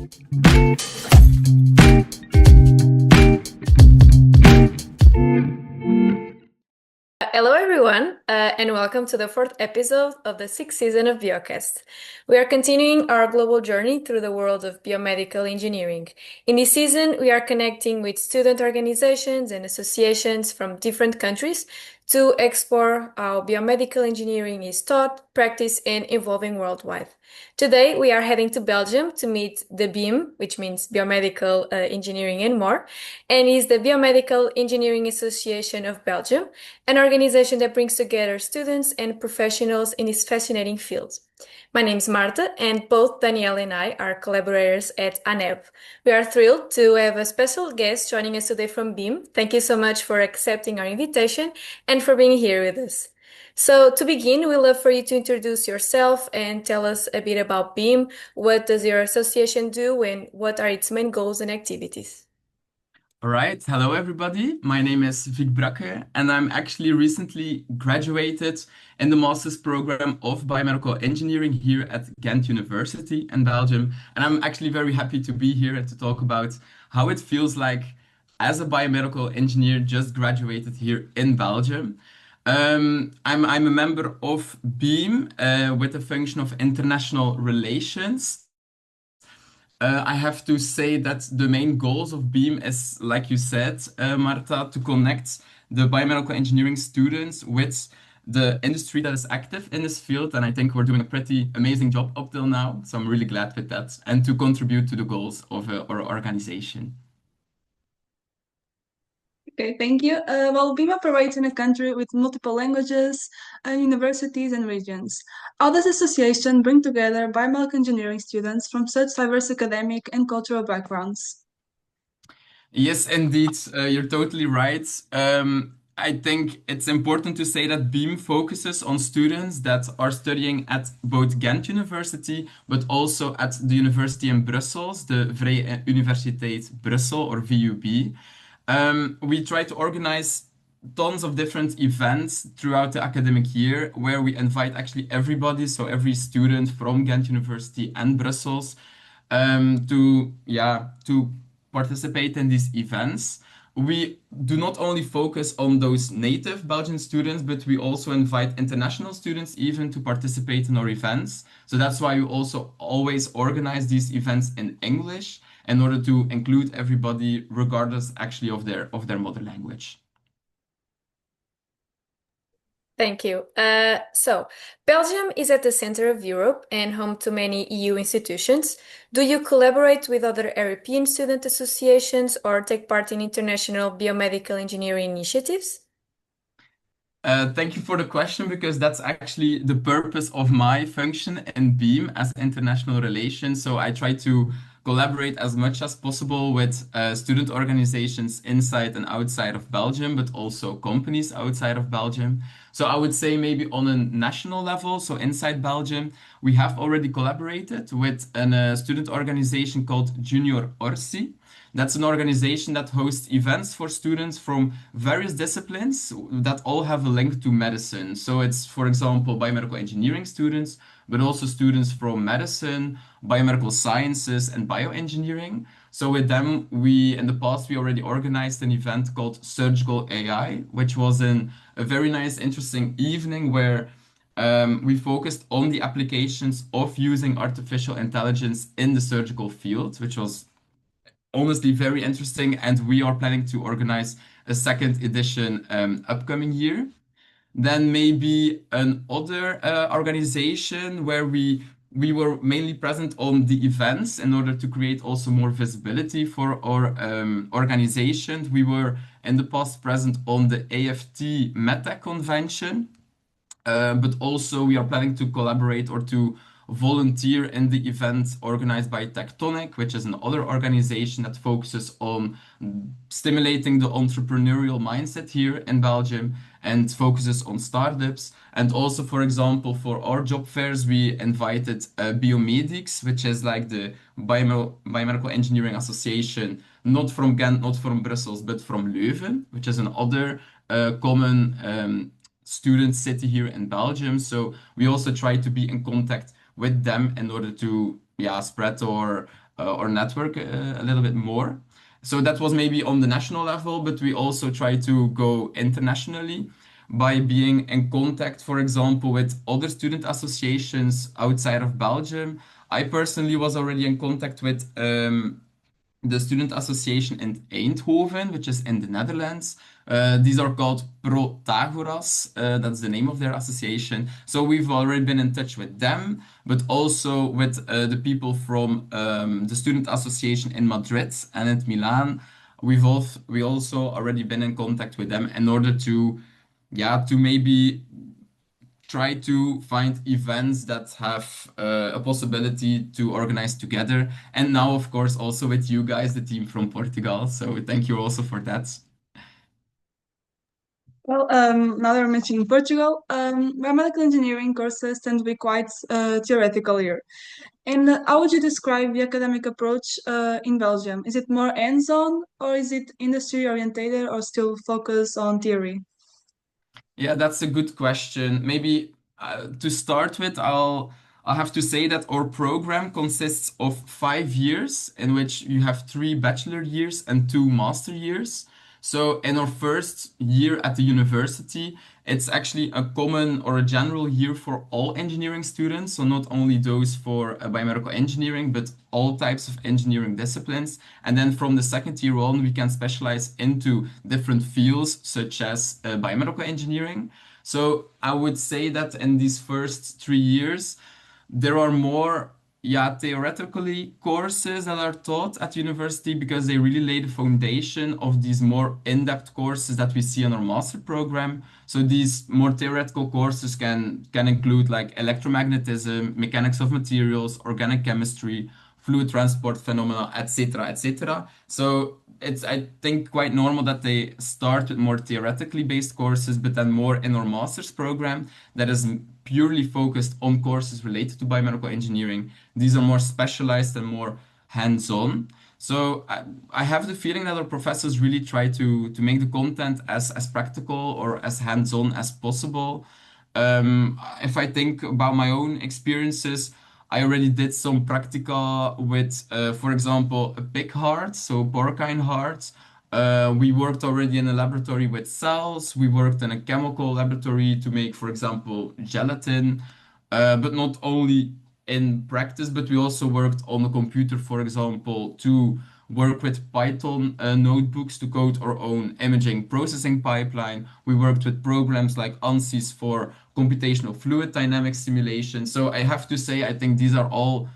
Hello, everyone, and welcome to the fourth episode of the sixth season of Biocast. We are continuing our global journey through the world of biomedical engineering. In this season, we are connecting with student organizations and associations from different countries to explore how biomedical engineering is taught, practiced, and evolving worldwide. Today, we are heading to Belgium to meet the BIM, which means Biomedical Engineering and More, and is the Biomedical Engineering Association of Belgium, an organization that brings together students and professionals in this fascinating field. My name is Marta, and both Danielle and I are collaborators at ANEB. We are thrilled to have a special guest joining us today from BIM. Thank you so much for accepting our invitation and for being here with us. So to begin, we'd love for you to introduce yourself and tell us a bit about BIM. What does your association do and what are its main goals and activities? All right. Hello, everybody. My name is Vic Bracke, and I'm actually recently graduated in the master's program of biomedical engineering here at Ghent University in Belgium. And I'm actually very happy to be here and to talk about how it feels like as a biomedical engineer just graduated here in Belgium. I'm a member of BEAM with the function of international relations. I have to say that the main goals of BEAM is, like you said, Marta, to connect the biomedical engineering students with the industry that is active in this field. And I think we're doing a pretty amazing job up till now. So I'm really glad with that and to contribute to the goals of our organization. Okay, thank you. Well, BIM operates in a country with multiple languages, universities, and regions. How does the association bring together biomedical engineering students from such diverse academic and cultural backgrounds? Yes, indeed, you're totally right. I think it's important to say that BEAM focuses on students that are studying at both Ghent University, but also at the university in Brussels, the Vrije Universiteit Brussel, or VUB. We try to organize tons of different events throughout the academic year where we invite actually everybody, so every student from Ghent University and Brussels, to participate in these events. We do not only focus on those native Belgian students, but we also invite international students even to participate in our events. So that's why we also always organize these events in English in order to include everybody regardless actually of their mother language. Thank you. So, Belgium is at the center of Europe and home to many EU institutions. Do you collaborate with other European student associations or take part in international biomedical engineering initiatives? Thank you for the question because that's actually the purpose of my function in BEAM as international relations. So I try to collaborate as much as possible with student organizations inside and outside of Belgium, but also companies outside of Belgium. So I would say maybe on a national level, so inside Belgium, we have already collaborated with a student organization called Junior Orsi. That's an organization that hosts events for students from various disciplines that all have a link to medicine. So it's, for example, biomedical engineering students, but also students from medicine, biomedical sciences, and bioengineering. So with them, in the past, we already organized an event called Surgical AI, which was a very nice, interesting evening where we focused on the applications of using artificial intelligence in the surgical field, which was honestly very interesting, and we are planning to organize a second edition upcoming year. Then maybe another organization where we were mainly present on the events in order to create also more visibility for our organization. We were in the past present on the AFT Meta convention, but also we are planning to collaborate or to volunteer in the event organized by Tectonic, which is another organization that focuses on stimulating the entrepreneurial mindset here in Belgium and focuses on startups. And also, for example, for our job fairs, we invited Biomedics, which is like the Biomedical Engineering Association, not from Ghent, not from Brussels, but from Leuven, which is another common student city here in Belgium. So we also try to be in contact with them in order to spread our or network a little bit more. So that was maybe on the national level, but we also try to go internationally by being in contact, for example, with other student associations outside of Belgium. I personally was already in contact with the student association in Eindhoven, which is in the Netherlands. These are called Protagoras. That's the name of their association. So we've already been in touch with them, but also with the people from the student association in Madrid and in Milan. We also already been in contact with them in order to, yeah, to maybe try to find events that have a possibility to organize together. And now, of course, also with you guys, the team from Portugal. So thank you also for that. Well, now that we're mentioning Portugal, biomedical engineering courses tend to be quite theoretical here. And how would you describe the academic approach in Belgium? Is it more hands-on, or is it industry orientated, or still focus on theory? Yeah, that's a good question. Maybe to start with, I'll have to say that our program consists of 5 years, in which you have 3 bachelor years and 2 master years. So in our first year at the university, it's actually a common or a general year for all engineering students. So not only those for biomedical engineering, but all types of engineering disciplines. And then from the second year on, we can specialize into different fields, such as biomedical engineering. So I would say that in these first 3 years, there are more, yeah, theoretically courses that are taught at university because they really lay the foundation of these more in-depth courses that we see in our master program. So these more theoretical courses can include like electromagnetism, mechanics of materials, organic chemistry, fluid transport phenomena, etc., etc. So it's, I think, quite normal that they start with more theoretically based courses, but then more in our master's program that is purely focused on courses related to biomedical engineering. These are more specialized and more hands-on. So I have the feeling that our professors really try to make the content as practical or as hands-on as possible. If I think about my own experiences, I already did some practica with, for example, a pig heart, so porcine hearts. We worked already in a laboratory with cells. We worked in a chemical laboratory to make, for example, gelatin. But not only in practice, but we also worked on the computer, for example, to work with Python notebooks to code our own imaging processing pipeline. We worked with programs like ANSYS for computational fluid dynamics simulation. So I have to say, I think these are all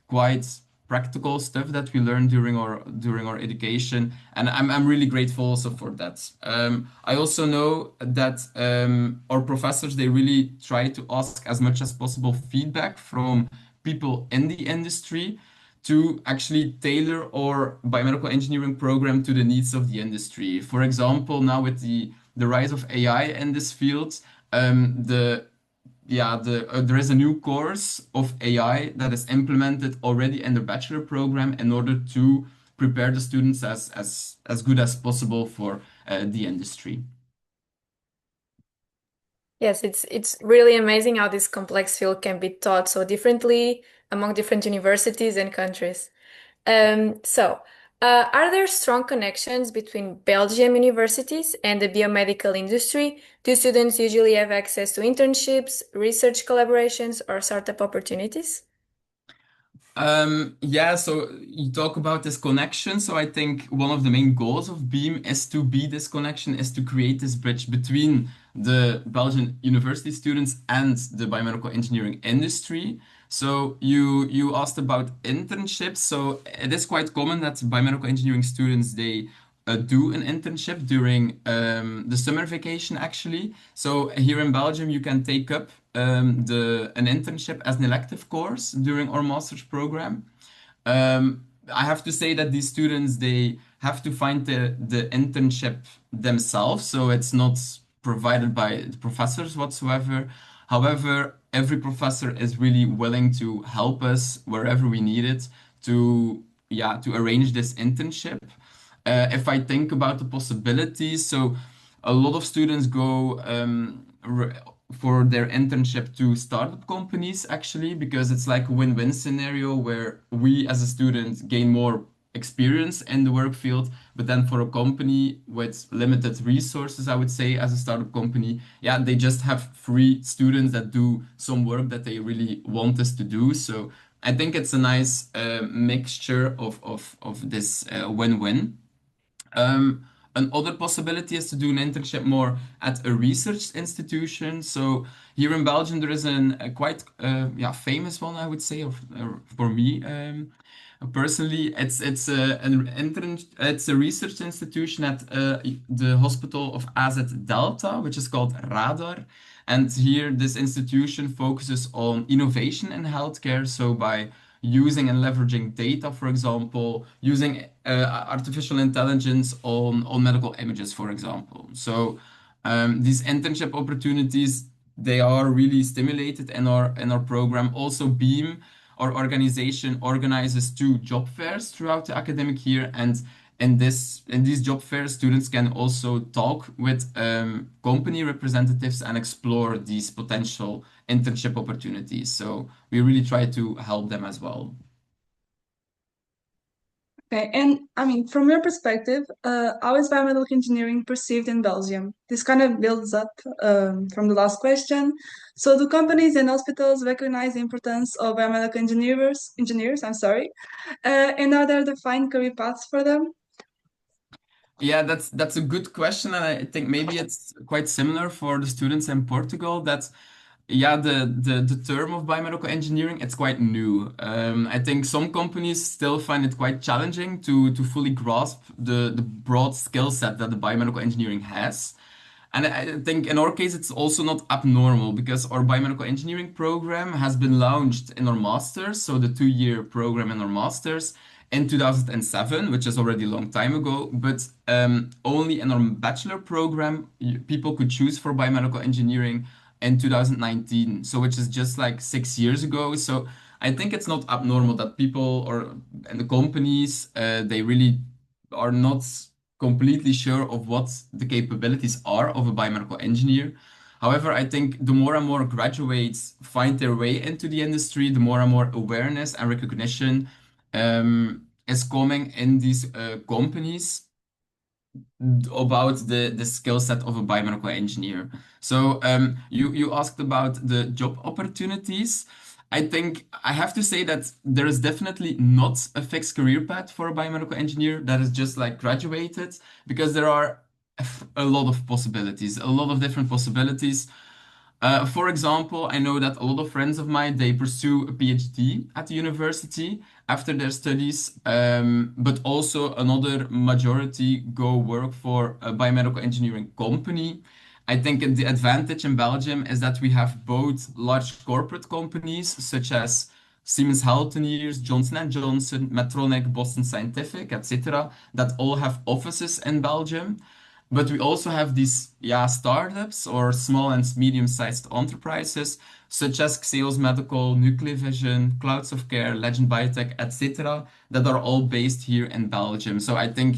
quite practical stuff that we learned during our education, and I'm really grateful also for that. I also know that our professors, they really try to ask as much as possible feedback from people in the industry to actually tailor our biomedical engineering program to the needs of the industry. For example, now with the rise of AI in this field, the yeah, there is a new course of AI that is implemented already in the bachelor program in order to prepare the students as good as possible for the industry. Yes, it's really amazing how this complex field can be taught so differently among different universities and countries. Are there strong connections between Belgium universities and the biomedical industry? Do students usually have access to internships, research collaborations, or startup opportunities? Yeah, so you talk about this connection. So I think one of the main goals of Beam is to be this connection, is to create this bridge between the Belgian university students and the biomedical engineering industry. So you asked about internships. So it is quite common that biomedical engineering students, they do an internship during the summer vacation actually. So here in Belgium, you can take up an internship as an elective course during our master's program. I have to say that these students, they have to find the internship themselves, so it's not provided by the professors whatsoever. However, every professor is really willing to help us wherever we need it to, yeah, to arrange this internship. If I think about the possibilities, so a lot of students go for their internship to startup companies actually, because it's like a win-win scenario where we as a student gain more experience in the work field, but then for a company with limited resources, I would say as a startup company, yeah, they just have free students that do some work that they really want us to do. So I think it's a nice mixture of this win-win. Um, Another possibility is to do an internship more at a research institution. So here in Belgium, there is a quite yeah, famous one, I would say, for me personally. It's a research institution at the hospital of AZ Delta, which is called Radar. And here, this institution focuses on innovation in healthcare. So by using and leveraging data, for example, using artificial intelligence on medical images, for example. So these internship opportunities, they are really stimulated in our program. Also, Beam, our organization, organizes 2 job fairs throughout the academic year, and in these job fairs, students can also talk with company representatives and explore these potential internship opportunities. So we really try to help them as well. Okay, and I mean, from your perspective, how is biomedical engineering perceived in Belgium? This kind of builds up from the last question. So, do companies and hospitals recognize the importance of biomedical engineers, I'm sorry, and are there defined career paths for them? Yeah, that's a good question, and I think maybe it's quite similar for the students in Portugal. That yeah, the term of biomedical engineering, it's quite new. I think some companies still find it quite challenging to fully grasp the broad skill set that the biomedical engineering has. And I think in our case, it's also not abnormal because our biomedical engineering program has been launched in our master's, so the 2-year program in our master's in 2007, which is already a long time ago. But only in our bachelor program, people could choose for biomedical engineering in 2019, so which is just like 6 years ago. So I think it's not abnormal that people or and the companies they really are not completely sure of what the capabilities are of a biomedical engineer. However, I think the more and more graduates find their way into the industry, the more and more awareness and recognition is coming in these companies about the skill set of a biomedical engineer. So you asked about the job opportunities. I think I have to say that there is definitely not a fixed career path for a biomedical engineer that is just like graduated, because there are a lot of possibilities, a lot of different possibilities. For example, I know that a lot of friends of mine, they pursue a PhD at the university after their studies, but also another majority go work for a biomedical engineering company. I think the advantage in Belgium is that we have both large corporate companies such as Siemens Healthineers, Johnson & Johnson, Medtronic, Boston Scientific, etc., that all have offices in Belgium. But we also have these, yeah, startups or small and medium-sized enterprises such as Xeos Medical, Nuclear Vision, Clouds of Care, Legend Biotech, etc., that are all based here in Belgium. So I think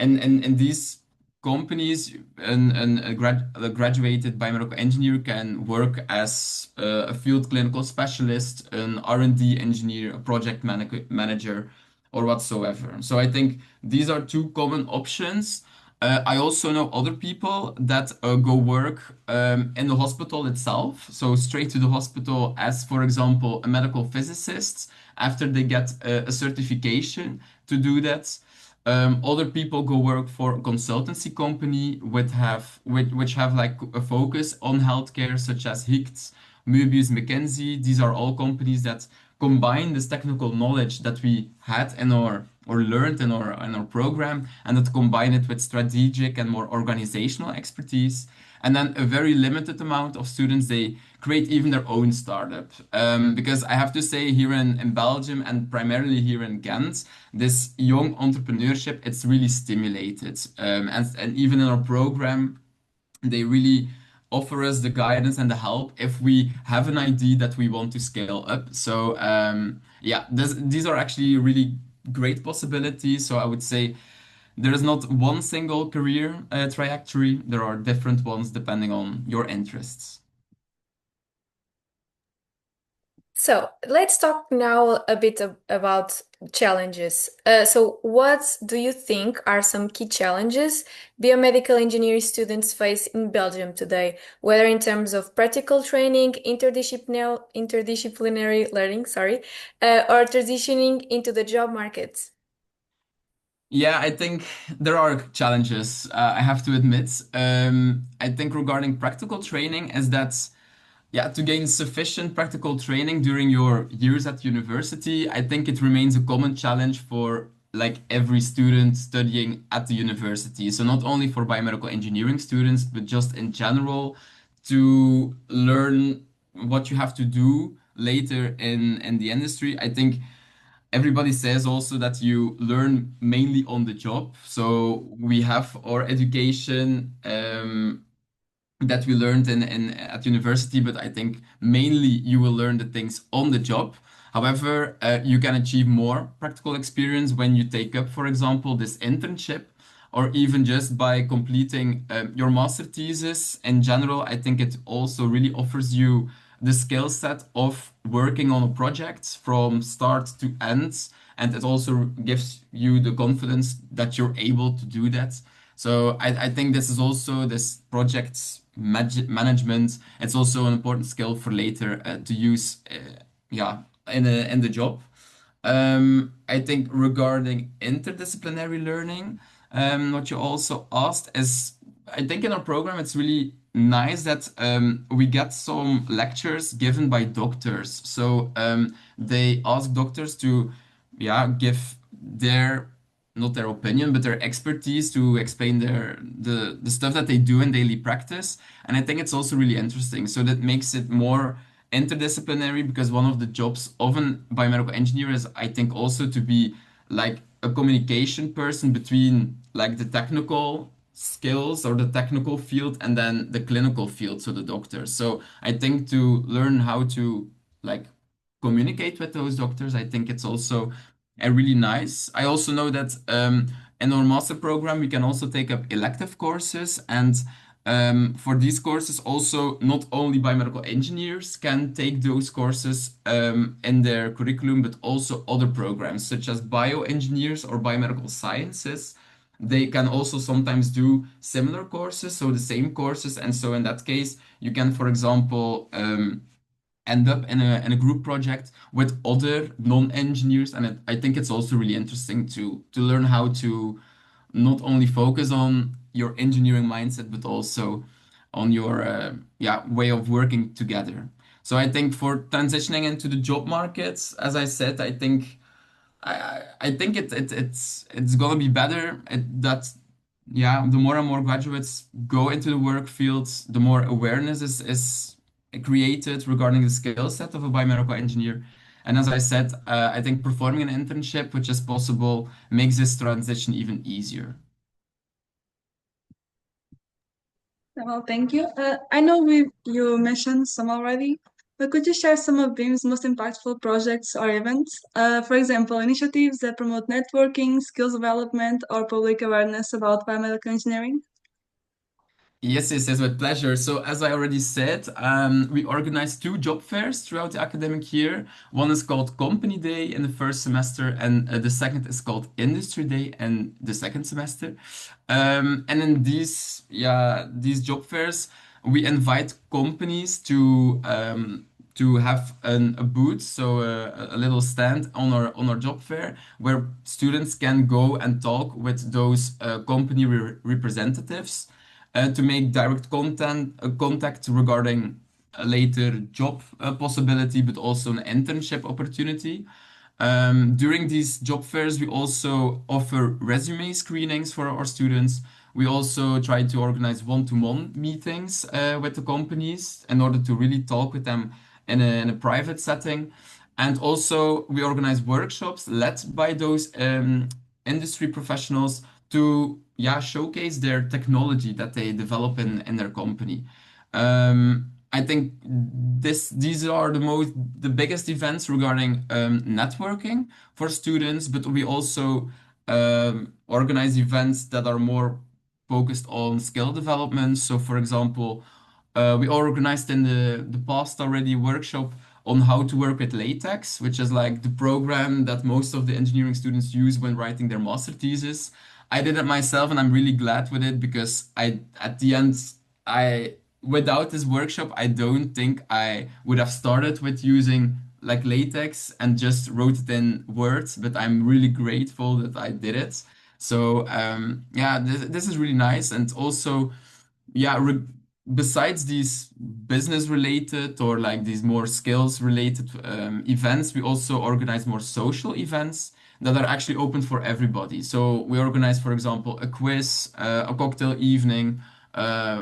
in these companies, a graduated biomedical engineer can work as a field clinical specialist, an R&D engineer, a project manager, or whatsoever. So I think these are 2 common options. I also know other people that go work in the hospital itself, so straight to the hospital as, for example, a medical physicist after they get a certification to do that. Other people go work for a consultancy company which have like a focus on healthcare, such as Hicht, Möbius, McKinsey. These are all companies that combine this technical knowledge that we had in our or learned in our program, and that combine it with strategic and more organizational expertise. And then a very limited amount of students, they create even their own startup. Because I have to say, here in Belgium and primarily here in Ghent, this young entrepreneurship, it's really stimulated. And even in our program, they really offer us the guidance and the help if we have an idea that we want to scale up. So yeah, these are actually really great possibilities. So I would say there is not one single career trajectory. There are different ones depending on your interests. So let's talk now a bit about challenges. So what do you think are some key challenges biomedical engineering students face in Belgium today, whether in terms of practical training, interdisciplinary learning, or transitioning into the job market? Yeah, I think there are challenges, I have to admit. I think regarding practical training is that, yeah, to gain sufficient practical training during your years at university, I think it remains a common challenge for like every student studying at the university. So not only for biomedical engineering students, but just in general to learn what you have to do later in the industry. I think everybody says also that you learn mainly on the job. So we have our education that we learned in at university, but I think mainly you will learn the things on the job. However, you can achieve more practical experience when you take up, for example, this internship, or even just by completing your master thesis. In general, I think it also really offers you the skill set of working on a project from start to end, and it also gives you the confidence that you're able to do that. So I think this is also this project management. It's also an important skill for later to use, yeah, in the job. I think regarding interdisciplinary learning, what you also asked is, I think in our program it's really nice that we get some lectures given by doctors. So they ask doctors to, yeah, give their not their opinion, but their expertise to explain the stuff that they do in daily practice. And I think it's also really interesting. So that makes it more interdisciplinary because one of the jobs of an biomedical engineer is, I think, also to be like a communication person between like the technical skills or the technical field and then the clinical field, so the doctors. So I think to learn how to like communicate with those doctors, I think it's also really nice. I also know that in our master program, we can also take up elective courses. And for these courses, also not only biomedical engineers can take those courses in their curriculum, but also other programs such as bioengineers or biomedical sciences. They can also sometimes do similar courses, so the same courses. And so in that case, you can, for example, end up in a group project with other non-engineers, and I think it's also really interesting to learn how to not only focus on your engineering mindset but also on your yeah, way of working together. So I think for transitioning into the job markets, as I said, I think I think it's gonna be better that, yeah, the more and more graduates go into the work fields, the more awareness is created regarding the skill set of a biomedical engineer. And as I said, I think performing an internship, which is possible, makes this transition even easier. Well, thank you. I know you mentioned some already, but could you share some of BIM's most impactful projects or events? For example, initiatives that promote networking, skills development, or public awareness about biomedical engineering? Yes, yes, yes, with pleasure. So, as I already said, we organize two job fairs throughout the academic year. One is called Company Day in the first semester, and the second is called Industry Day in the second semester. And in these, yeah, these job fairs, we invite companies to have a booth, so a little stand on our job fair where students can go and talk with those company representatives to make direct contact regarding a later job possibility, but also an internship opportunity. During these job fairs, we also offer resume screenings for our students. We also try to organize one-to-one meetings with the companies in order to really talk with them in a private setting. And also, we organize workshops led by those industry professionals to, yeah, showcase their technology that they develop in their company. I think these are the biggest events regarding networking for students, but we also organize events that are more focused on skill development. So, for example, we organized in the past already a workshop on how to work with latex, which is like the program that most of the engineering students use when writing their master thesis. I did it myself and I'm really glad with it because at the end, I, without this workshop, I don't think I would have started with using like latex and just wrote it in words, but I'm really grateful that I did it. So yeah, this is really nice. And also, yeah, besides these business related or like these more skills related events, we also organize more social events that are actually open for everybody. So we organize, for example, a quiz, a cocktail evening.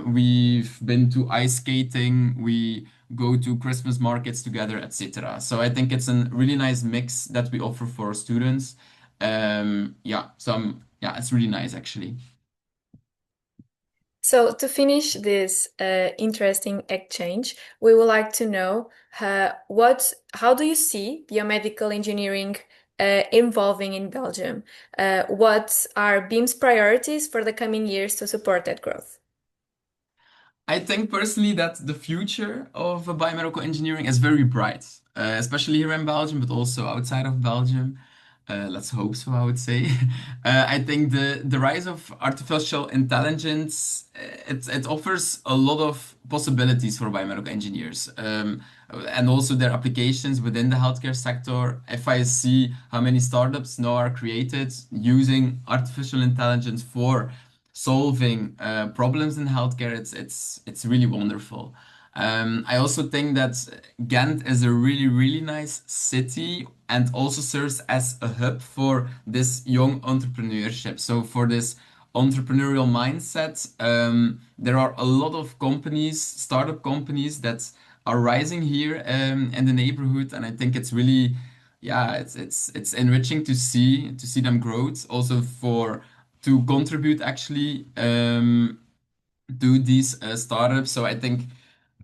We've been to ice skating. We go to Christmas markets together, etc. So I think it's a really nice mix that we offer for students. Yeah, yeah, it's really nice actually. So, to finish this interesting exchange, we would like to know how do you see biomedical engineering evolving in Belgium? What are BEAM's priorities for the coming years to support that growth? I think personally that the future of biomedical engineering is very bright, especially here in Belgium, but also outside of Belgium. Let's hope so, I would say. I think the rise of artificial intelligence it offers a lot of possibilities for biomedical engineers, and also their applications within the healthcare sector. If I see how many startups now are created using artificial intelligence for solving problems in healthcare, it's really wonderful. I also think that Ghent is a really nice city and also serves as a hub for this young entrepreneurship. So for this entrepreneurial mindset, there are a lot of companies, startup companies that are rising here in the neighborhood, and I think it's really, yeah, it's enriching to see them grow. It's also for to contribute actually to these startups. So I think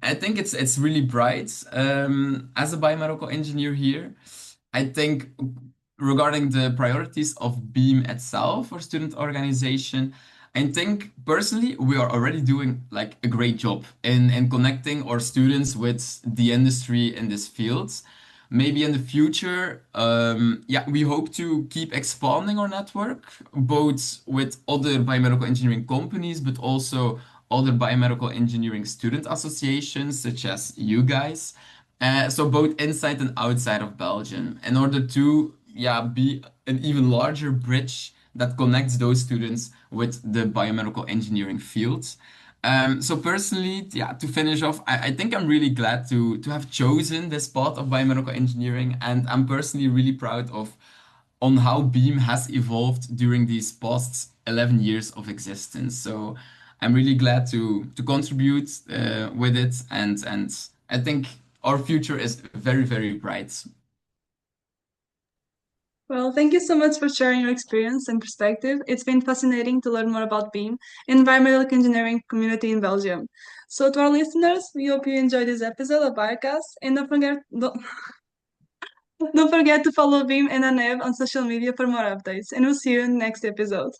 it's really bright. As a biomedical engineer here, I think regarding the priorities of Beam itself or student organization, I think personally we are already doing like a great job in connecting our students with the industry in this field. Maybe in the future, yeah, we hope to keep expanding our network, both with other biomedical engineering companies, but also other biomedical engineering student associations, such as you guys. So both inside and outside of Belgium, in order to, yeah, be an even larger bridge that connects those students with the biomedical engineering field. So personally, yeah, to finish off, I think I'm really glad to have chosen this path of biomedical engineering, and I'm personally really proud of on how Beam has evolved during these past 11 years of existence. So I'm really glad to contribute with it, and I think our future is very bright. Well, thank you so much for sharing your experience and perspective. It's been fascinating to learn more about BEAM and environmental engineering community in Belgium. So, to our listeners, we hope you enjoyed this episode of Biocast, and don't forget to follow BEAM and Anev on social media for more updates. And we'll see you in the next episode.